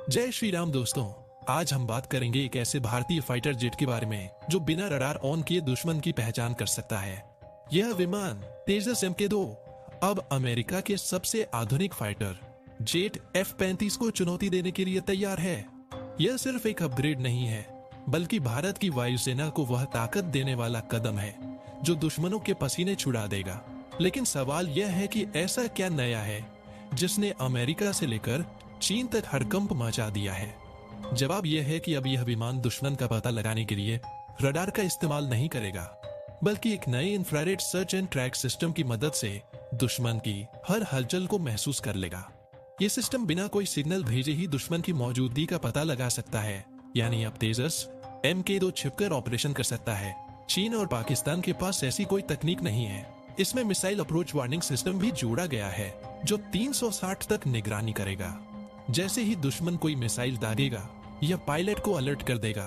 जय श्री राम दोस्तों। आज हम बात करेंगे एक ऐसे भारतीय फाइटर जेट के बारे में जो बिना रडार ऑन किए दुश्मन की पहचान कर सकता है। यह विमान तेजस MK2 अब अमेरिका के सबसे आधुनिक फाइटर जेट F-35 को चुनौती देने के लिए तैयार है। यह सिर्फ एक अपग्रेड नहीं है, बल्कि भारत की वायुसेना को वह ताकत देने वाला कदम है जो दुश्मनों के पसीने छुड़ा देगा। लेकिन सवाल यह है कि ऐसा क्या नया है जिसने अमेरिका से लेकर चीन तक हड़कंप मचा दिया है। जवाब यह है कि अब यह विमान दुश्मन का पता लगाने के लिए रडार का इस्तेमाल नहीं करेगा, बल्कि एक नए infrared search and track system की मदद से दुश्मन की हर हलचल को महसूस कर लेगा। ये सिस्टम बिना कोई सिग्नल भेजे ही दुश्मन की मौजूदगी का पता लगा सकता है। यानी अब तेजस MK2 छिपकर ऑपरेशन कर सकता है। चीन और पाकिस्तान के पास ऐसी कोई तकनीक नहीं है। इसमें मिसाइल अप्रोच वार्निंग सिस्टम भी जोड़ा गया है जो 360 तक निगरानी करेगा। जैसे ही दुश्मन कोई मिसाइल दागेगा, यह पायलट को अलर्ट कर देगा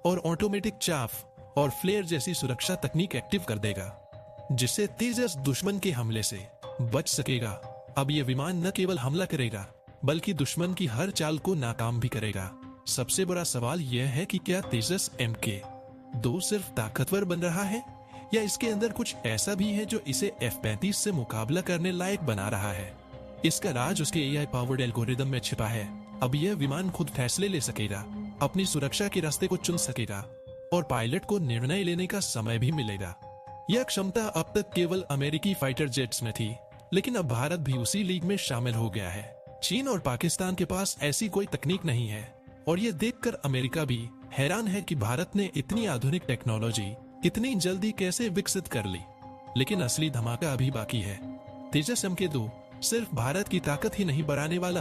और ऑटोमेटिक चाफ और फ्लेयर जैसी सुरक्षा तकनीक एक्टिव कर देगा, जिससे तेजस दुश्मन के हमले से बच सकेगा। अब यह विमान न केवल हमला करेगा, बल्कि दुश्मन की हर चाल को नाकाम भी करेगा। सबसे बड़ा सवाल यह है कि क्या तेजस MK2 सिर्फ ताकतवर बन रहा है, या इसके अंदर कुछ ऐसा भी है जो इसे F-35 से मुकाबला करने लायक बना रहा है। इसका राज उसके AI पावर्ड एल्गोरिदम में छिपा है। अब यह विमान खुद फैसले ले सकेगा, अपनी सुरक्षा के रास्ते को चुन सकेगा और पायलट को निर्णय लेने का समय भी मिलेगा। यह क्षमता अब तक केवल अमेरिकी फाइटर जेट्स में थी, लेकिन अब भारत भी उसी लीग में शामिल हो गया है। चीन और पाकिस्तान के पास ऐसी कोई तकनीक नहीं है, और ये देखकर अमेरिका भी हैरान है कि भारत ने इतनी आधुनिक टेक्नोलॉजी इतनी जल्दी कैसे विकसित कर ली। लेकिन असली धमाका अभी बाकी है। तेजस MK2 सिर्फ भारत की ताकत ही नहीं बढ़ाने वाला,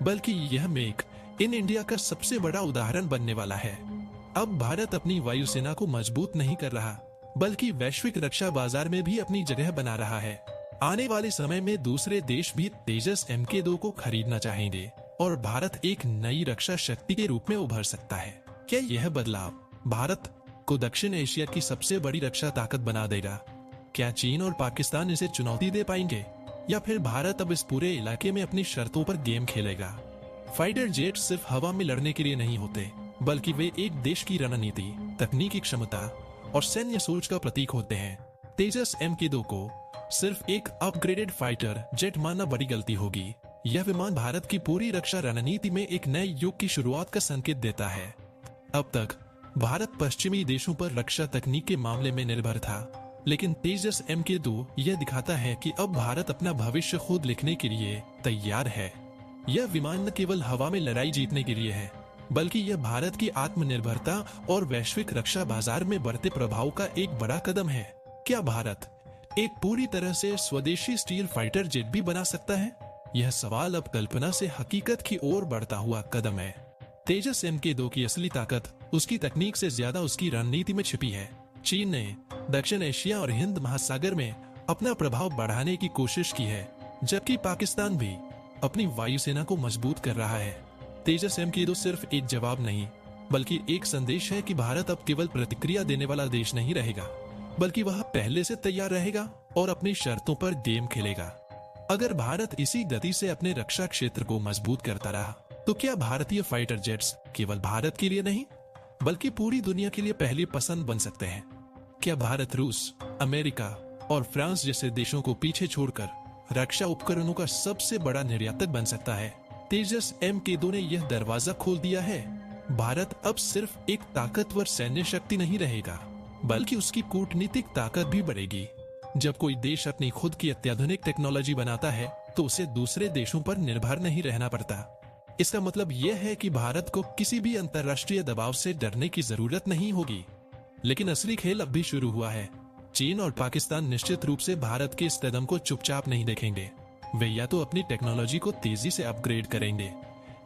बल्कि यह मेक इन इंडिया का सबसे बड़ा उदाहरण बनने वाला है। अब भारत अपनी वायुसेना को मजबूत नहीं कर रहा, बल्कि वैश्विक रक्षा बाजार में भी अपनी जगह बना रहा है। आने वाले समय में दूसरे देश भी तेजस MK2 को खरीदना चाहेंगे और भारत एक नई रक्षा शक्ति के रूप में उभर सकता है। क्या यह बदलाव भारत को दक्षिण एशिया की सबसे बड़ी रक्षा ताकत बना देगा? क्या चीन और पाकिस्तान इसे चुनौती दे पाएंगे, या फिर भारत अब इस पूरे इलाके में अपनी शर्तों पर गेम खेलेगा? फाइटर जेट सिर्फ हवा में लड़ने के लिए नहीं होते, बल्कि वे एक देश की रणनीति, तकनीकी क्षमता और सैन्य सोच का प्रतीक होते हैं। तेजस MK2 को सिर्फ एक अपग्रेडेड फाइटर जेट मानना बड़ी गलती होगी। यह विमान भारत की पूरी रक्षा रणनीति में एक नए युग की शुरुआत का संकेत देता है। अब तक भारत पश्चिमी देशों पर रक्षा तकनीक के मामले में निर्भर था, लेकिन तेजस MK2 यह दिखाता है कि अब भारत अपना भविष्य खुद लिखने के लिए तैयार है। यह विमान न केवल हवा में लड़ाई जीतने के लिए है, बल्कि यह भारत की आत्मनिर्भरता और वैश्विक रक्षा बाजार में बढ़ते प्रभाव का एक बड़ा कदम है। क्या भारत एक पूरी तरह से स्वदेशी स्टील फाइटर जेट भी बना सकता है? यह सवाल अब कल्पना से हकीकत की ओर बढ़ता हुआ कदम है। तेजस MK2 की असली ताकत उसकी तकनीक से ज्यादा उसकी रणनीति में छिपी है। चीन ने दक्षिण एशिया और हिंद महासागर में अपना प्रभाव बढ़ाने की कोशिश की है, जबकि पाकिस्तान भी अपनी वायुसेना को मजबूत कर रहा है। तेजस MK2 सिर्फ एक जवाब नहीं, बल्कि एक संदेश है कि भारत अब केवल प्रतिक्रिया देने वाला देश नहीं रहेगा, बल्कि वह पहले से तैयार रहेगा और अपनी शर्तों पर गेम खेलेगा। अगर भारत इसी गति से अपने रक्षा क्षेत्र को मजबूत करता रहा, तो क्या भारतीय फाइटर जेट्स केवल भारत के लिए नहीं, बल्कि पूरी दुनिया के लिए पहली पसंद बन सकते हैं? क्या भारत रूस, अमेरिका और फ्रांस जैसे देशों को पीछे छोड़कर रक्षा उपकरणों का सबसे बड़ा निर्यातक बन सकता है? तेजस MK2 ने यह दरवाजा खोल दिया है। भारत अब सिर्फ एक ताकतवर सैन्य शक्ति नहीं रहेगा, बल्कि उसकी कूटनीतिक ताकत भी बढ़ेगी। जब कोई देश अपनी खुद की अत्याधुनिक टेक्नोलॉजी बनाता है, तो उसे दूसरे देशों पर निर्भर नहीं रहना पड़ता। इसका मतलब यह है कि भारत को किसी भी अंतर्राष्ट्रीय दबाव से डरने की जरूरत नहीं होगी। लेकिन असली खेल अब भी शुरू हुआ है। चीन और पाकिस्तान निश्चित रूप से भारत के इस कदम को चुपचाप नहीं देखेंगे। वे या तो अपनी टेक्नोलॉजी को तेजी से अपग्रेड करेंगे,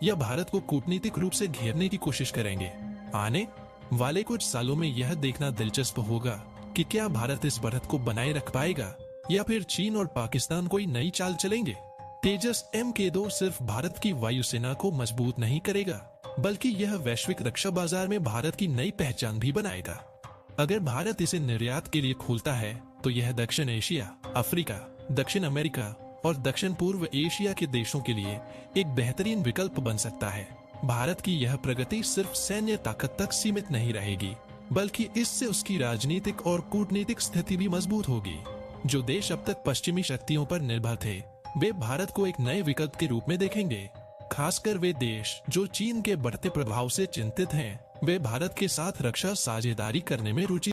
या भारत को कूटनीतिक रूप से घेरने की कोशिश करेंगे। आने वाले कुछ सालों में यह देखना दिलचस्प होगा कि क्या भारत इस बढ़त को बनाए रख पाएगा, या फिर चीन और पाकिस्तान कोई नई चाल चलेंगे। तेजस MK2 सिर्फ भारत की वायुसेना को मजबूत नहीं करेगा, बल्कि यह वैश्विक रक्षा बाजार में भारत की नई पहचान भी बनाएगा। अगर भारत इसे निर्यात के लिए खोलता है, तो यह दक्षिण एशिया, अफ्रीका, दक्षिण अमेरिका और दक्षिण पूर्व एशिया के देशों के लिए एक बेहतरीन विकल्प बन सकता है। भारत की यह प्रगति सिर्फ सैन्य ताकत तक सीमित नहीं रहेगी, बल्कि इससे उसकी राजनीतिक और कूटनीतिक स्थिति भी मजबूत होगी। जो देश अब तक पश्चिमी शक्तियों पर निर्भर थे, वे भारत को एक नए विकल्प के रूप में देखेंगे। खासकर वे देश जो चीन के बढ़ते प्रभाव से चिंतित हैं, वे भारत के साथ रक्षा साझेदारी करने में रुचि